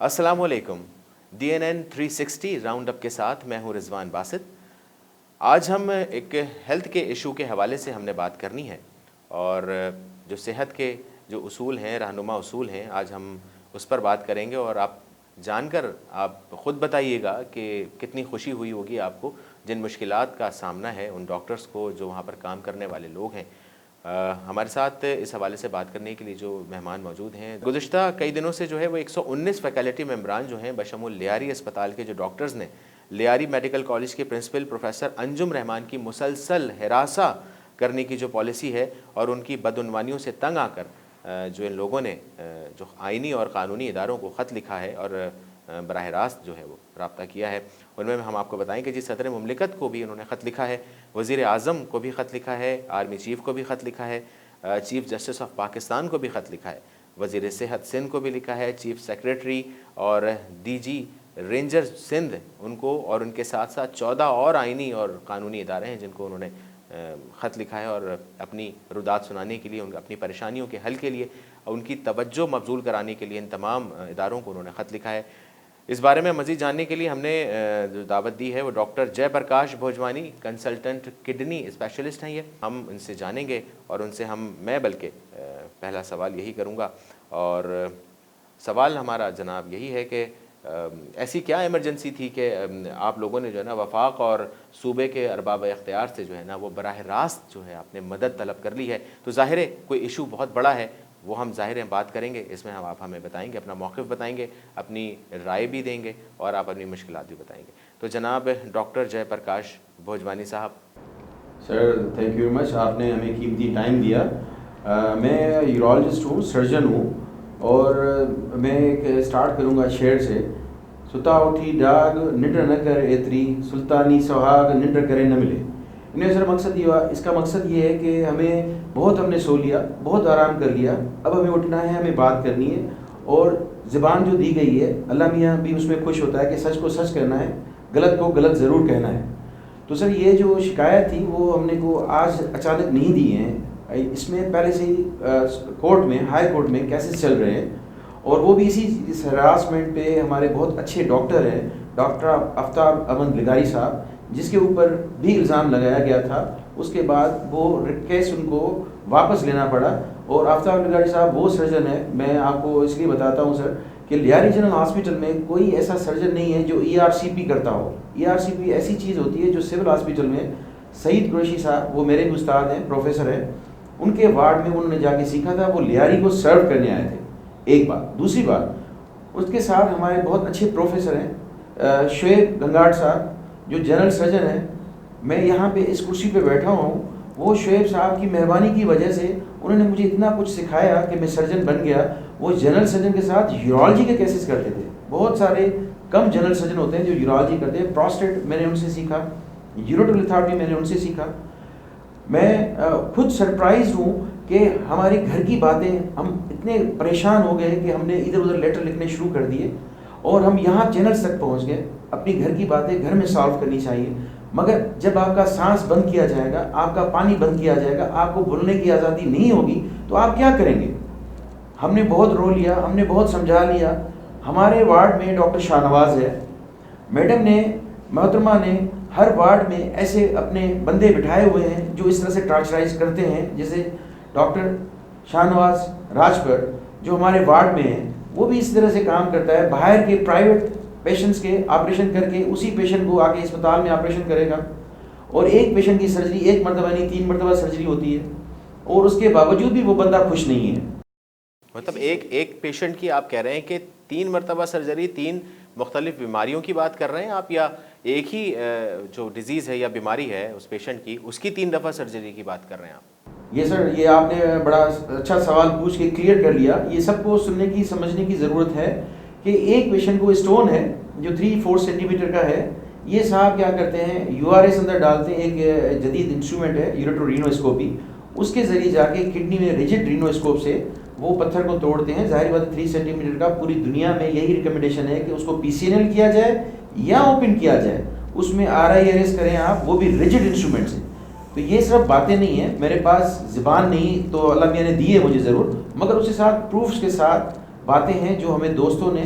अस्सलामुअलैकुम। DNN 360 round up के साथ मैं हूं रिजवान बासित। आज हम एक हेल्थ के इशू के हवाले से हमने बात करनी है और जो सेहत के जो उसूल हैं, रहनुमा उसूल हैं, आज हम उस पर बात करेंगे और आप जानकर आप ख़ुद बताइएगा कि कितनी खुशी हुई होगी आपको जिन मुश्किलात का सामना है उन डॉक्टर्स को जो वहाँ पर काम करने वाले लोग हैं। हमारे साथ इस हवाले से बात करने के लिए जो मेहमान मौजूद हैं, गुज़िश्ता कई दिनों से जो है वो 119 फैकल्टी मेम्बरान जो हैं बशमूल लियारी अस्पताल के जो डॉक्टर्स ने लियारी मेडिकल कॉलेज के प्रिंसिपल प्रोफेसर अंजुम रहमान की मुसलसल हिरासा करने की जो पॉलिसी है और उनकी बदउनवानियों से तंग आकर जो इन लोगों ने जो आइनी और क़ानूनी इदारों को ख़त लिखा है और बराह रास्त जो है वो रब्ता किया है, उनमें हम आपको बताएंगे जी सदर मुमलिकत को भी उन्होंने ख़त लिखा है, वज़ीर आज़म को भी ख़त लिखा है, आर्मी चीफ़ को भी ख़त लिखा है, चीफ़ जस्टिस ऑफ पाकिस्तान को भी ख़त लिखा है, वज़ीर सेहत सिंध को भी लिखा है, चीफ़ सेक्रेटरी और DG रेंजर सिंध उनको और उनके साथ साथ 14 और आइनी और क़ानूनी इदारे हैं जिनको उन्होंने ख़त लिखा है और अपनी रुदात सुनाने के लिए, उनकी अपनी परेशानियों के हल के लिए, उनकी तवज्जो मबजूल कराने के लिए इन तमाम इदारों को उन्होंने ख़त लिखा है। इस बारे में मज़ीद जानने के लिए हमने जो दावत दी है वो doctor Jaiprakash Bhojwani, consultant kidney specialist हैं। ये हम इनसे जानेंगे और उनसे मैं बल्कि पहला सवाल यही करूँगा और सवाल हमारा जनाब यही है कि ऐसी क्या इमरजेंसी थी कि आप लोगों ने जो है ना वफाक और सूबे के अरबाब इख्तियार से जो है ना वो बराह रास्त जो है आपने मदद तलब कर ली है, तो ज़ाहिर है कोई इशू बहुत बड़ा है, वो हम ज़ाहिर है बात करेंगे, इसमें आप हमें बताएंगे, अपना मौक़िफ़ बताएंगे, अपनी राय भी देंगे और आप अपनी मुश्किलात भी बताएंगे। तो जनाब डॉक्टर जयप्रकाश भोजवानी साहब। Sir thank you very much, आपने हमें कीमती टाइम दिया। मैं यूरोलॉजिस्ट हूँ, सर्जन हूँ और मैं एक स्टार्ट करूँगा शेर से। सुता उठी डाग निंड्र न कर एतरी, सुल्तानी सुहाग निंड्र करे न मिले। इन्हें सर मकसद ये, इसका मकसद ये है कि हमने सो लिया, बहुत आराम कर लिया, अब हमें उठना है, हमें बात करनी है और ज़बान जो दी गई है अल्लाह मियाँ भी उसमें खुश होता है कि सच को सच कहना है, गलत को गलत ज़रूर कहना है। तो सर ये जो शिकायत थी वो हमने को आज अचानक नहीं दी है, इसमें पहले से ही कोर्ट में, हाई कोर्ट में केसेस चल रहे हैं और वो भी इस हरासमेंट पे हमारे बहुत अच्छे डॉक्टर हैं, डॉक्टर आफ्ताब अहमद लिगारी साहब, जिसके ऊपर भी इल्ज़ाम लगाया गया था। उसके बाद वो केस उनको वापस लेना पड़ा और आफ्ताब लिगारी साहब वो सर्जन है, मैं आपको इसलिए बताता हूँ सर कि लियारी जनरल हॉस्पिटल में कोई ऐसा सर्जन नहीं है जो ERCP करता हो। ERCP ऐसी चीज़ होती है जो सिविल हॉस्पिटल में सईद कुरैशी साहब, वो मेरे उस्ताद हैं, प्रोफेसर हैं, उनके वार्ड में उन्होंने जाके सीखा था, वो लियारी को सर्व करने आए थे, एक बात। दूसरी बात, उसके साथ हमारे बहुत अच्छे प्रोफेसर हैं शुएब गंगाड़ साहब जो जनरल सर्जन है। मैं यहाँ पे इस कुर्सी पे बैठा हूँ, वो शुएब साहब की मेहरबानी की वजह से उन्होंने मुझे इतना कुछ सिखाया कि मैं सर्जन बन गया। वो जनरल सर्जन के साथ यूरोलॉजी के केसेस करते थे, बहुत सारे कम जनरल सर्जन होते हैं जो यूरोलॉजी करते हैं। प्रोस्टेट मैंने उनसे सीखा, यूरोटोलिथॉर्मी मैंने उनसे सीखा। मैं खुद सरप्राइज हूँ कि हमारे घर की बातें, हम इतने परेशान हो गए कि हमने इधर उधर लेटर लिखने शुरू कर दिए और हम यहाँ चैनल्स तक पहुँच गए। अपनी घर की बातें घर में सॉल्व करनी चाहिए, मगर जब आपका सांस बंद किया जाएगा, आपका पानी बंद किया जाएगा, आपको बोलने की आज़ादी नहीं होगी तो आप क्या करेंगे। हमने बहुत रो लिया, हमने बहुत समझा लिया। हमारे वार्ड में डॉक्टर शाहनवाज है, मैडम ने, मोहतरमा ने हर वार्ड में ऐसे अपने बंदे बिठाए हुए हैं जो इस तरह से टॉर्चराइज करते हैं। जैसे डॉक्टर शाहनवाज राजपुर जो हमारे वार्ड में है, वो भी इस तरह से काम करता है, बाहर के प्राइवेट पेशेंट्स के ऑपरेशन करके उसी पेशेंट को आके अस्पताल में ऑपरेशन करेगा और एक पेशेंट की सर्जरी एक मरतबा नहीं 3 मरतबा सर्जरी होती है और उसके बावजूद भी वो बंदा खुश नहीं है। मतलब एक पेशेंट की आप कह रहे हैं कि 3 मरतबा सर्जरी, 3 मुख्तलिफ बीमारियों की बात कर रहे हैं आप, या एक ही जो डिजीज़ है या बीमारी है उस पेशेंट की, उसकी 3 दफ़ा सर्जरी की बात कर रहे हैं आप? ये सर, ये आपने बड़ा अच्छा सवाल पूछ के क्लियर कर लिया। ये सबको सुनने की, समझने की ज़रूरत है कि एक पेशेंट को स्टोन है जो 3-4 सेंटीमीटर का है। ये साहब क्या करते हैं, URS अंदर डालते हैं, एक जदीद इंस्ट्रूमेंट है यूरेटोरिनोस्कोपी, उसके ज़रिए जाके किडनी में रिजिड रिनोस्कोप से वो पत्थर को तोड़ते हैं। जाहिर बात 3 सेंटीमीटर का, पूरी दुनिया में यही रिकमेंडेशन है कि उसको PCNL किया जाए या ओपन किया जाए, उसमें RIRS करें आप, वो भी रिजिड इंस्ट्रूमेंट से। तो ये सब बातें नहीं है, मेरे पास ज़बान नहीं तो अल्लाह मियाँ ने दी है मुझे ज़रूर, मगर उसके साथ प्रूफ्स के साथ बातें हैं जो हमें दोस्तों ने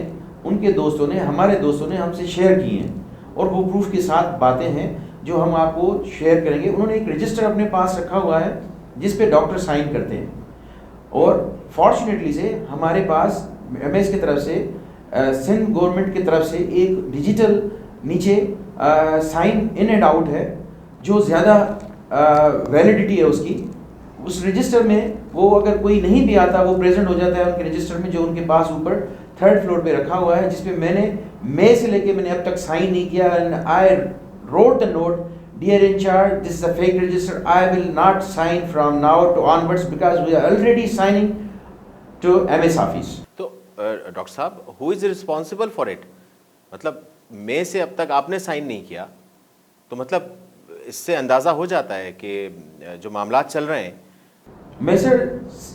उनके दोस्तों ने, हमारे दोस्तों ने हमसे शेयर की हैं, और वो प्रूफ के साथ बातें हैं जो हम आपको शेयर करेंगे। उन्होंने एक रजिस्टर अपने पास रखा हुआ है जिस पे डॉक्टर साइन करते हैं, और फॉर्चुनेटली से हमारे पास एमएस की तरफ से, सिंध गवर्नमेंट की तरफ से एक डिजिटल नीचे साइन इन एंड आउट है जो ज़्यादा वैलिडिटी है उसकी। उस रजिस्टर में वो अगर कोई नहीं भी आता वो प्रेजेंट हो जाता है उनके रजिस्टर में, जो उनके पास ऊपर 3rd फ्लोर पे रखा हुआ है, जिसपे मई से लेके मैंने अब तक साइन नहीं किया। And I wrote the note, dear incharge, this is a fake register, I will not sign from now to onwards because we are already signing to MS office. तो डॉक्टर साहब, who is responsible for it? मतलब मई से अब तक आपने sign नहीं किया, तो मतलब इससे अंदाज़ा हो जाता है कि जो मामलात चल रहे हैं। मैं सर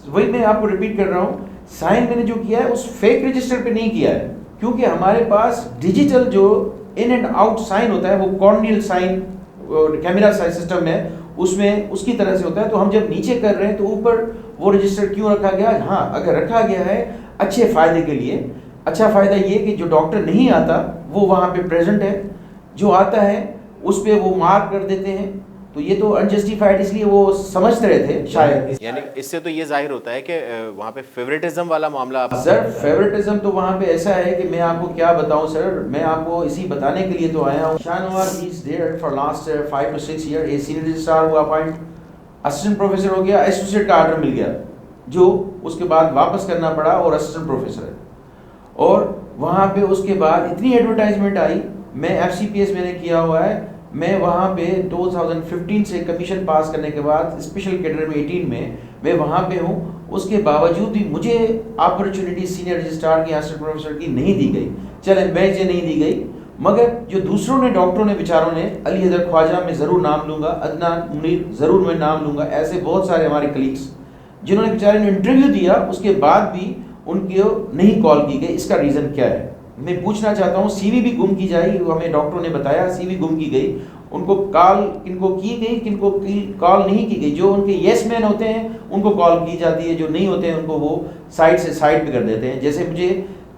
वही मैं आपको रिपीट कर रहा हूँ, साइन मैंने जो किया है उस फेक रजिस्टर पे नहीं किया है, क्योंकि हमारे पास डिजिटल जो इन एंड आउट साइन होता है वो corneal sign camera sign system है, उसमें उसकी तरह से होता है। तो हम जब नीचे कर रहे हैं तो ऊपर वो रजिस्टर क्यों रखा गया? हाँ, अगर रखा गया है अच्छे फ़ायदे के लिए। अच्छा फ़ायदा ये कि जो डॉक्टर नहीं आता वो वहाँ पे प्रेजेंट है, जो आता है उस पर वो मार्क कर देते हैं। तो ये तो अनजस्टिफाइड, इसलिए वो समझ रहे थे शायद। यानी इससे तो ये जाहिर होता है कि वहाँ पे फेवरेटिज्म वाला मामला। सर फेवरेटिज्म तो वहाँ पे ऐसा है कि मैं आपको क्या बताऊँ सर, मैं आपको इसी बताने के लिए तो आया हूँ। Shahnawaz is there for last 5 to 6 year, a senior registrar हुआ अपॉइंट, असिस्टेंट प्रोफेसर हो गया, एसोसिएट का ऑर्डर मिल गया जो उसके बाद वापस करना पड़ा और असिस्टेंट प्रोफेसर है। और वहाँ पे उसके बाद इतनी एडवर्टाइजमेंट आई, मैं FCPS मैंने किया हुआ है, मैं वहाँ पे 2015 से कमीशन पास करने के बाद स्पेशल कैडर में 18 में मैं वहाँ पे हूँ। उसके बावजूद भी मुझे अपॉर्चुनिटी सीनियर रजिस्ट्रार की, असिस्टेंट प्रोफेसर की नहीं दी गई। चले मुझे नहीं दी गई, मगर जो दूसरों ने, डॉक्टरों ने, बेचारों ने, अली हैदर ख्वाजा में ज़रूर नाम लूँगा, अदनान मुनीर ज़रूर मैं नाम लूँगा, ऐसे बहुत सारे हमारे कलीग्स जिन्होंने बेचारे ने इंटरव्यू दिया, उसके बाद भी उनको नहीं कॉल की गई। इसका रीज़न क्या है मैं पूछना चाहता हूँ। CV भी गुम की जाए, हमें डॉक्टरों ने बताया CV गुम की गई, उनको कॉल किनको की गई, किनको कॉल नहीं की गई। जो उनके येस मैन होते हैं उनको कॉल की जाती है, जो नहीं होते हैं उनको वो साइड से साइड पे कर देते हैं। जैसे मुझे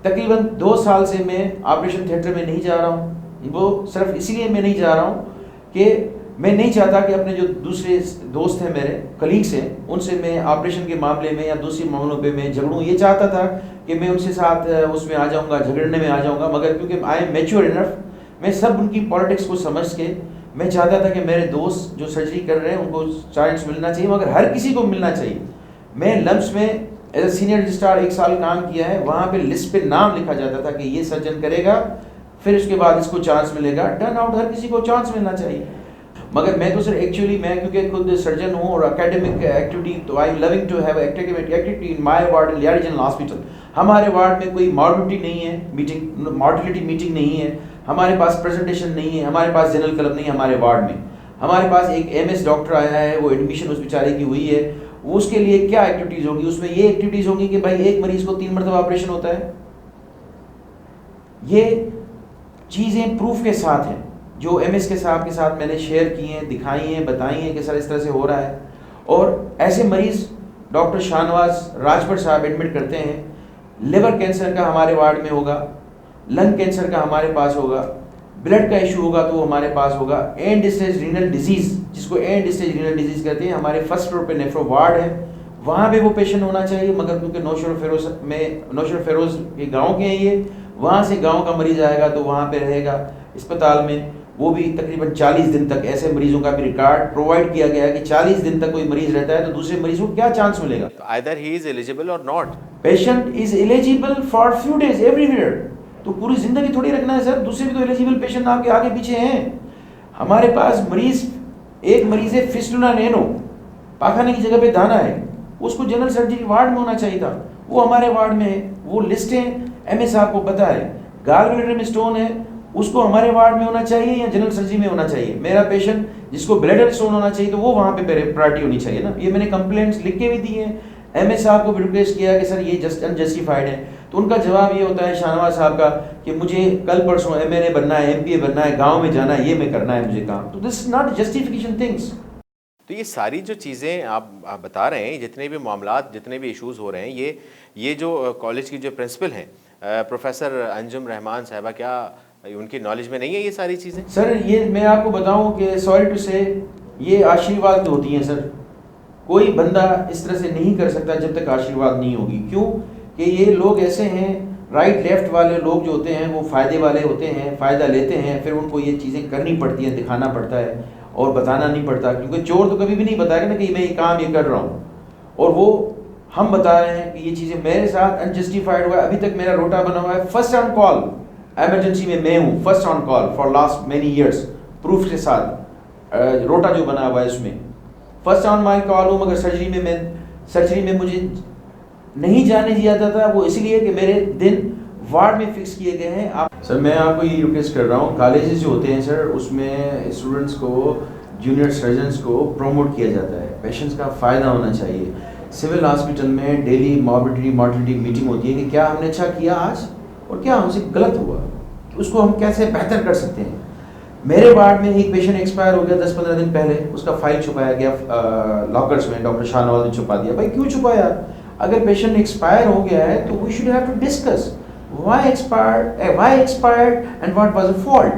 तकरीबन 2 साल से मैं ऑपरेशन थिएटर में नहीं जा रहा हूँ, वो सिर्फ इसलिए मैं नहीं जा रहा हूँ कि मैं नहीं चाहता कि अपने जो दूसरे दोस्त हैं, मेरे कलीग्स हैं, उनसे मैं ऑपरेशन के मामले में या दूसरे मामलों पे मैं झगड़ूँ। ये चाहता था कि मैं उनसे साथ उसमें आ जाऊँगा, झगड़ने में आ जाऊँगा, मगर क्योंकि आई एम मैच्योर इनफ, मैं सब उनकी पॉलिटिक्स को समझ के मैं चाहता था कि मेरे दोस्त जो सर्जरी कर रहे हैं उनको चांस मिलना चाहिए, मगर हर किसी को मिलना चाहिए। मैं लम्स में एज ए सीनियर रजिस्ट्रार 1 साल काम किया है, वहाँ पे लिस्ट पे नाम लिखा जाता था कि ये सर्जन करेगा, फिर उसके बाद इसको चांस मिलेगा। टर्न आउट हर किसी को चांस मिलना चाहिए। मगर मैं तो सर एक्चुअली मैं क्योंकि खुद सर्जन हूँ और एकेडमिक एक्टिविटी, तो I am loving to have academic activity in my ward in Lyari general hospital. हमारे वार्ड में कोई मॉर्बिडिटी नहीं है, मॉर्टिलिटी मीटिंग नहीं है, हमारे पास प्रेजेंटेशन नहीं है, हमारे पास जनरल क्लब नहीं है हमारे वार्ड में। हमारे पास एक MS डॉक्टर आया है, वो एडमिशन उस बेचारे की हुई है, उसके लिए क्या एक्टिविटीज़ होगी? उसमें ये एक्टिविटीज़ होगी कि भाई एक मरीज़ को 3 मरतबा ऑपरेशन होता है। ये चीज़ें प्रूफ के साथ हैं जो MS के साहब के साथ मैंने शेयर की हैं, दिखाई हैं, बताई हैं कि सर इस तरह से हो रहा है। और ऐसे मरीज़ डॉक्टर शाहनवाज राजभर साहब एडमिट करते हैं, लिवर कैंसर का हमारे वार्ड में होगा, लंग कैंसर का हमारे पास होगा, ब्लड का इशू होगा तो वो हमारे पास होगा, एंड स्टेज रीनल डिजीज़, जिसको एंड स्टेज रीनल डिजीज़ कहते हैं, हमारे 1st फ्लोर पे नेफ्रो वार्ड है, वहाँ पे वो पेशेंट होना चाहिए। मगर क्योंकि नौशर फेरोज के गाँव के हैं ये, वहाँ से गाँव का मरीज़ आएगा तो वहाँ पे रहेगा अस्पताल में, वो भी तकरीबन 40 दिन तक। ऐसे मरीजों का भी रिकॉर्ड प्रोवाइड किया गया है कि 40 दिन तक कोई मरीज रहता है तो दूसरे मरीज को क्या चांस मिलेगा? आइदर ही इज एलिजिबल और not. Patient is eligible for few days everywhere, तो पूरी जिंदगी थोड़ी रखना है सर। दूसरे भी तो एलिजिबल पेशेंट आपके आगे पीछे हैं। हमारे पास मरीज, एक मरीज है फिस्टुला नैनो, पाखाने की जगह पे दाना है, उसको जनरल सर्जरी वार्ड में होना चाहिए था, वो हमारे वार्ड में है। वो लिस्टें MS आपको पता है। गाल ब्लैडर में स्टोन है, उसको हमारे वार्ड में होना चाहिए या जनरल सर्जरी में होना चाहिए। मेरा पेशेंट जिसको ब्लैडर स्टोन होना चाहिए तो वो वहाँ पे प्रायोरिटी होनी चाहिए ना। ये मैंने कंप्लेंट्स लिख के भी दी हैं, MS साहब को भी रिक्वेस्ट किया कि सर ये अनजस्टिफाइड है। तो उनका जवाब ये होता है शाहनवाज साहब का कि मुझे कल परसों MLA बनना है, MPA बनना है, गाँव में जाना है, ये मैं करना है मुझे काम। तो this is not justification things. तो ये सारी जो चीज़ें आप बता रहे हैं, जितने भी मामलात, जितने भी इश्यूज़ हो रहे हैं, ये जो कॉलेज की जो प्रिंसिपल हैं प्रोफेसर अंजुम रहमान साहिबा, क्या उनकी नॉलेज में नहीं है ये सारी चीज़ें? सर ये मैं आपको बताऊं कि सॉरी टू से ये आशीर्वाद होती हैं सर। कोई बंदा इस तरह से नहीं कर सकता जब तक आशीर्वाद नहीं होगी। क्यों कि ये लोग ऐसे हैं, राइट लेफ्ट वाले लोग जो होते हैं वो फ़ायदे वाले होते हैं, फ़ायदा लेते हैं, फिर उनको ये चीज़ें करनी पड़ती हैं, दिखाना पड़ता है और बताना नहीं पड़ता। क्योंकि चोर तो कभी भी नहीं बताएगा ना कि मैं ये काम ये कर रहा हूँ, और वो हम बता रहे हैं कि ये चीज़ें मेरे साथ अनजस्टिफाइड हुआ है। अभी तक मेरा रोटा बना हुआ है, फर्स्ट ऑन कॉल एमरजेंसी में मैं हूँ, first on call for last many years, proof के साथ रोटा जो बना हुआ है उसमें फर्स्ट ऑन माई कॉल हूँ। मगर सर्जरी में मुझे नहीं जाने दिया जाता था, वो इसलिए कि मेरे दिन वार्ड में फिक्स किए गए हैं। आप सर मैं आपको ये रिक्वेस्ट कर रहा हूँ, कॉलेजेस जो होते हैं सर उसमें स्टूडेंट्स को, जूनियर सर्जन्स को प्रमोट किया जाता है, पेशेंट्स का फ़ायदा होना चाहिए। सिविल हॉस्पिटल में डेली मॉर्बिडिटी मीटिंग होती है कि क्या हमने अच्छा किया आज और क्या हमसे गलत हुआ, उसको हम कैसे बेहतर कर सकते हैं। मेरे वार्ड में एक पेशेंट एक्सपायर हो गया 10-15 दिन पहले, उसका फाइल छुपाया गया लॉकर्स में, डॉक्टर शाहनवाज ने छुपा दिया। भाई क्यों छुपाया? अगर पेशेंट एक्सपायर हो गया है तो we should have to discuss why expired and what was the fault,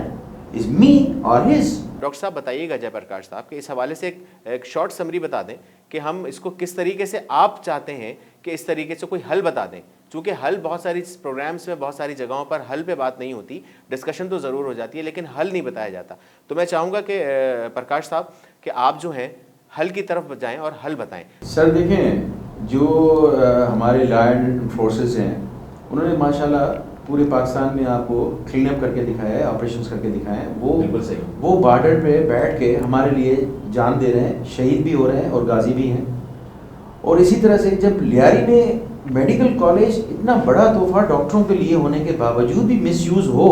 is me or his। Doctor साहब बताइएगा, जयप्रकाश साहब, कि इस हवाले से एक शॉर्ट समरी बता दें कि हम इसको किस तरीके से आप चाहते हैं कि इस तरीके से कोई हल बता दें। चूँकि हल बहुत सारी प्रोग्राम्स में, बहुत सारी जगहों पर हल पे बात नहीं होती, डिस्कशन तो ज़रूर हो जाती है लेकिन हल नहीं बताया जाता। तो मैं चाहूँगा कि प्रकाश साहब कि आप जो हैं हल की तरफ जाएँ और हल बताएँ। सर देखें, जो हमारे लॉ एंड फोर्सेस हैं उन्होंने माशाल्लाह पूरे पाकिस्तान में आपको क्लीन अप करके दिखाया है, ऑपरेशंस करके दिखाए हैं। वो बॉर्डर पे बैठ के हमारे लिए जान दे रहे हैं, शहीद भी हो रहे हैं और गाजी भी हैं। और इसी तरह से जब लियारी में मेडिकल कॉलेज इतना बड़ा तोहफा डॉक्टरों के लिए होने के बावजूद भी मिसयूज़ हो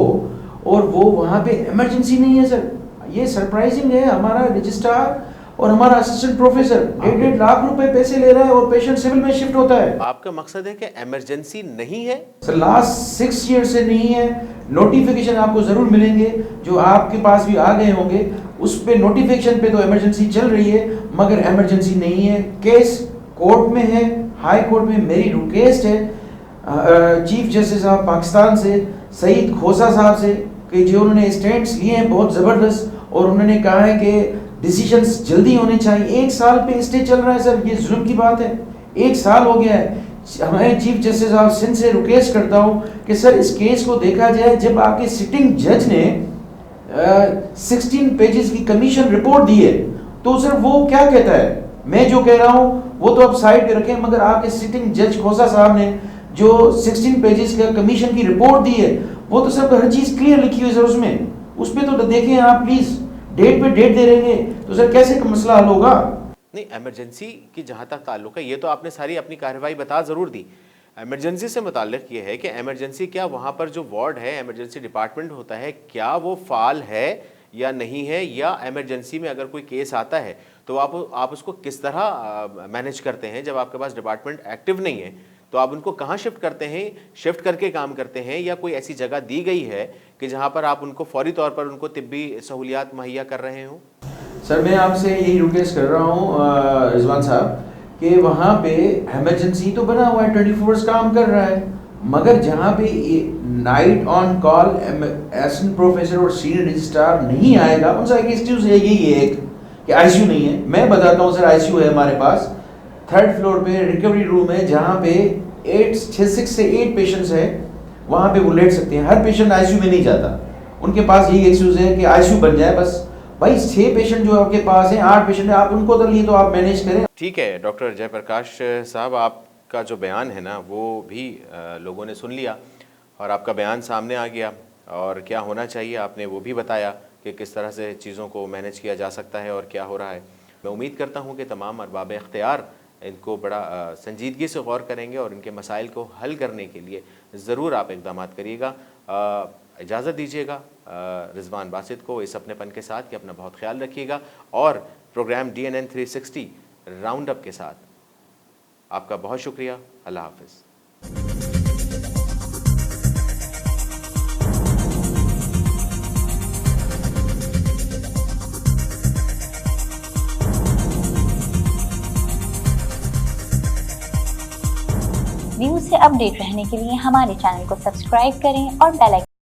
और वो वहाँ पे इमरजेंसी नहीं है सर, ये सरप्राइजिंग है। हमारा रजिस्ट्रार और हमारा असिस्टेंट प्रोफेसर 1.5 लाख रुपए पैसे ले रहा है और पेशेंट सिविल में शिफ्ट होता है। आपका मकसद है कि इमरजेंसी नहीं है? सर लास्ट 6 ईयर से नहीं है। नोटिफिकेशन आपको जरूर मिलेंगे जो आपके पास भी आ गए होंगे, उस पे नोटिफिकेशन पे तो इमरजेंसी चल रही है मगर इमरजेंसी नहीं है। केस कोर्ट में है, हाई कोर्ट में। मेरी रिक्वेस्ट है चीफ जस्टिस ऑफ पाकिस्तान से, सईद खोसा साहब से, कि जो उन्होंने स्टैंड्स लिए हैं बहुत ज़बरदस्त, और उन्होंने कहा है कि डिसीजंस जल्दी होने चाहिए। 1 साल पे स्टे चल रहा है सर, ये जुल्म की बात है। 1 साल हो गया है। हमारे चीफ जस्टिस ऑफ सिंध से रिक्वेस्ट करता हूँ कि सर इस केस को देखा जाए। जब आपके सिटिंग जज ने 16 पेजेस की कमीशन रिपोर्ट दी है तो सर वो क्या कहता है? मैं जो कह रहा हूँ वो तो आप साइड पे रखें, मगर आपके सिटिंग जज खोसा साहब ने जो 16 पेजेस का कमीशन की रिपोर्ट दी है वो तो सर हर चीज़ क्लियर लिखी हुई है सर उसमें। उस पर तो देखें आप प्लीज़, डेट पे डेट दे रहेंगे तो सर कैसे मसला हल होगा? नहीं, इमरजेंसी की जहाँ तक ताल्लुक है, ये तो आपने सारी अपनी कार्रवाई बता ज़रूर दी। इमरजेंसी से मुताल्लिक ये है कि इमरजेंसी, क्या वहाँ पर जो वार्ड है, इमरजेंसी डिपार्टमेंट होता है, क्या वो फ़ाल है या नहीं है, या इमरजेंसी में अगर कोई केस आता है तो आप उसको किस तरह मैनेज करते हैं? जब आपके पास डिपार्टमेंट एक्टिव नहीं है तो आप उनको कहाँ शिफ्ट करते हैं? शिफ्ट करके काम करते हैं या कोई ऐसी जगह दी गई है कि जहाँ पर आप उनको फौरी तौर पर उनको तिब्बी सहूलियात मुहैया कर रहे हों? सर मैं आपसे यही रिक्वेस्ट कर रहा हूँ रिजवान साहब कि वहाँ पे इमरजेंसी तो बना हुआ है, 24 आवर्स काम कर रहा है, मगर जहाँ पे night on call assistant professor और सीनियर रजिस्ट्रार नहीं आएगा, उनका एक एक्सक्यूज है यही है कि आईसीयू नहीं है। मैं बताता हूँ सर, आईसीयू है हमारे पास 3rd फ्लोर पे, रिकवरी रूम है जहाँ पे 6 से 8 पेशेंट्स है, वहाँ पे वो लेट सकते हैं। हर पेशेंट आईसीयू में नहीं जाता, उनके पास यही एक्सक्यूज है कि आईसीयू बन जाए बस। भाई 6 पेशेंट जो आपके पास हैं, 8 पेशेंट है, आप उनको तो लिए तो आप मैनेज करें। ठीक है डॉक्टर जयप्रकाश साहब, आपका जो बयान है ना वो भी लोगों ने सुन लिया और आपका बयान सामने आ गया और क्या होना चाहिए आपने वो भी बताया कि किस तरह से चीज़ों को मैनेज किया जा सकता है और क्या हो रहा है। मैं उम्मीद करता हूँ कि तमाम अरबाब इख्तियार इनको बड़ा संजीदगी से गौर करेंगे और इनके मसाइल को हल करने के लिए ज़रूर आप इक़दाम करिएगा। इजाज़त दीजिएगा रिजवान बासित को इस अपनेपन के साथ कि अपना बहुत ख्याल रखिएगा और प्रोग्राम DNN 360 राउंड अप के साथ आपका बहुत शुक्रिया। अल्लाह हाफ़िज़। न्यूज़ से अपडेट रहने के लिए हमारे चैनल को सब्सक्राइब करें और बेल आइकन